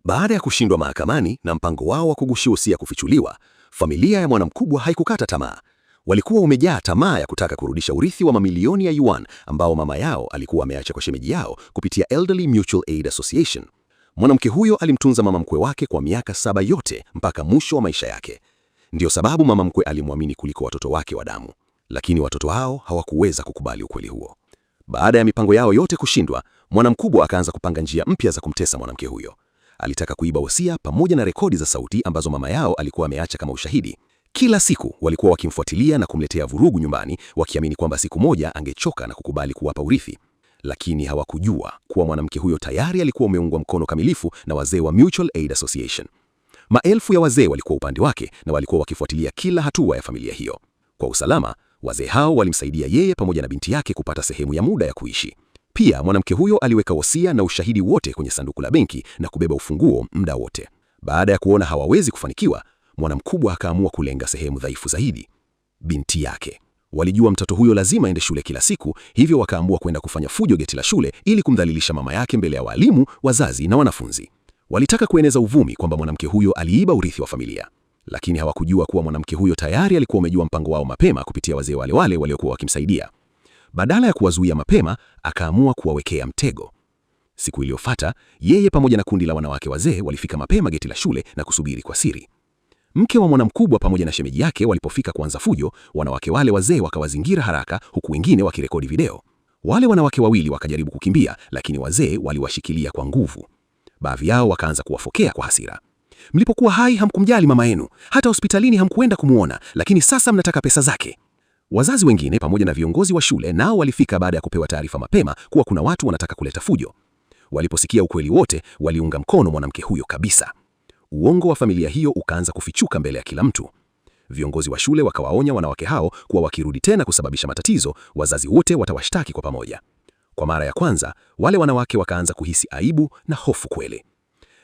Baada ya kushindwa mahakamani na mpango wao wa kugushi usia kufichuliwa, familia ya Mwana Mkubwa haikukata tamaa. Walikuwa umejaa tamaa ya kutaka kurudisha urithi wa mamilioni ya yuan ambao mama yao alikuwa ameacha kwa shemeji yao kupitia Elderly Mutual Aid Association. Mwanamke huyo alimtunza mama mkwe wake kwa miaka 7 yote mpaka mwisho wa maisha yake. Ndiyo sababu mama mkwe alimwamini kuliko watoto wake wa damu. Lakini watoto hao hawakuweza kukubali ukweli huo. Baada ya mipango yao yote kushindwa, Mwana Mkubwa akaanza kupanga njia mpya za kumtesa mwanamke huyo. Alitaka kuiba wosia pamoja na rekodi za sauti ambazo mama yao alikuwa ameacha kama ushahidi. Kila siku walikuwa wakimfuatilia na kumletea vurugu nyumbani, wakiamini kwamba siku moja angechoka na kukubali kuwapa urithi. Lakini hawakujua kuwa mwanamke huyo tayari alikuwa umeungwa mkono kamilifu na wazee wa Mutual Aid Association. Maelfu ya wazee walikuwa upande wake na walikuwa wakifuatilia kila hatua ya familia hiyo. Kwa usalama, wazee hao walimsaidia yeye pamoja na binti yake kupata sehemu ya muda ya kuishi. Pia mwanamke huyo aliweka wosia na ushahidi wote kwenye sanduku la benki na kubeba ufunguo muda wote. Baada ya kuona hawawezi kufanikiwa, Mwana Mkubwa akaamua kulenga sehemu dhaifu zaidi, binti yake. Walijua mtoto huyo lazima aende shule kila siku, hivyo wakaamua kwenda kufanya fujo geti la shule ili kumdhalilisha mama yake mbele ya walimu, wazazi na wanafunzi. Walitaka kueneza uvumi kwamba mwanamke huyo aliiba urithi wa familia. Lakini hawakujua kuwa mwanamke huyo tayari alikuwa amejua mpango wao mapema kupitia wazee wale waliokuwa wakimsaidia. Badala ya kuwazuia mapema, akaamua kuwawekea mtego. Siku iliyofuata, yeye pamoja na kundi la wanawake wazee walifika mapema geti la shule na kusubiri kwa siri. Mke wa Mwana Mkubwa pamoja na shemeji yake walipofika kuanza fujo, wanawake wale wazee wakawazingira haraka, huku wengine wakirekodi video. Wale wanawake wawili wakajaribu kukimbia, lakini wazee waliwashikilia kwa nguvu. Baadhi yao wakaanza kuwafokea kwa hasira. Mlipokuwa hai hamkumjali mama yenu, hata hospitalini hamkuenda kumuona, lakini sasa mnataka pesa zake. Wazazi wengine pamoja na viongozi wa shule nao walifika baada ya kupewa taarifa mapema kuwa kuna watu wanataka kuleta fujo. Waliposikia ukweli wote, waliunga mkono mwanamke huyo kabisa. Uongo wa familia hiyo ukaanza kufichuka mbele ya kila mtu. Viongozi wa shule wakawaonya wanawake hao kuwa wakirudi tena kusababisha matatizo, wazazi wote watawashtaki kwa pamoja. Kwa mara ya kwanza, wale wanawake wakaanza kuhisi aibu na hofu kweli.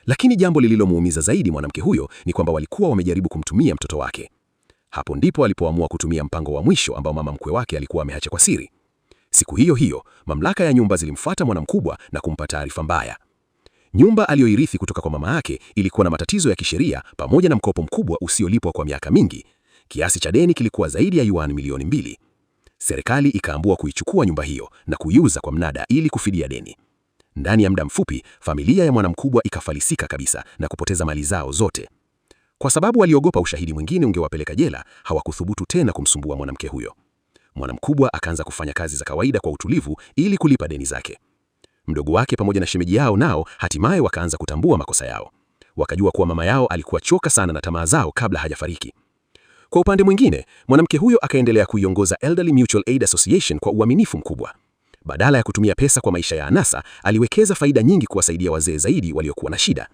Lakini jambo lililomuumiza zaidi mwanamke huyo ni kwamba walikuwa wamejaribu kumtumia mtoto wake. Hapo ndipo alipoamua kutumia mpango wa mwisho ambao mama mkwe wake alikuwa ameacha kwa siri. Siku hiyo hiyo, mamlaka ya nyumba zilimfuata Mwana Mkubwa na kumpa taarifa mbaya. Nyumba aliyoirithi kutoka kwa mama yake ilikuwa na matatizo ya kisheria pamoja na mkopo mkubwa usiolipwa kwa miaka mingi. Kiasi cha deni kilikuwa zaidi ya yuan milioni 2. Serikali ikaamua kuichukua nyumba hiyo na kuiuza kwa mnada ili kufidia deni. Ndani ya muda mfupi, familia ya Mwana Mkubwa ikafalisika kabisa na kupoteza mali zao zote. Kwa sababu waliogopa ushahidi mwingine ungewapeleka jela, hawakuthubutu tena kumsumbua mwanamke huyo. Mwana Mkubwa akaanza kufanya kazi za kawaida kwa utulivu ili kulipa deni zake. Mdogo wake pamoja na shemeji yao nao hatimaye wakaanza kutambua makosa yao. Wakajua kuwa mama yao alikuwa choka sana na tamaa zao kabla hajafariki. Kwa upande mwingine, mwanamke huyo akaendelea kuiongoza Elderly Mutual Aid Association kwa uaminifu mkubwa. Badala ya kutumia pesa kwa maisha ya anasa, aliwekeza faida nyingi kuwasaidia wazee zaidi waliokuwa na shida.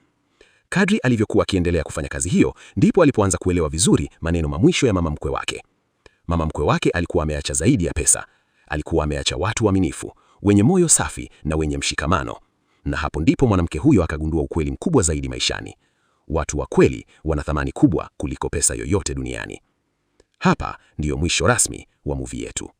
Kadri alivyokuwa akiendelea kufanya kazi hiyo, ndipo alipoanza kuelewa vizuri maneno mwisho ya mama mkwe wake. Mama mkwe wake alikuwa ameacha zaidi ya pesa. Alikuwa ameacha watu waaminifu, wenye moyo safi na wenye mshikamano. Na hapo ndipo mwanamke huyo akagundua ukweli mkubwa zaidi maishani. Watu wa kweli wana thamani kubwa kuliko pesa yoyote duniani. Hapa ndiyo mwisho rasmi wa movie yetu.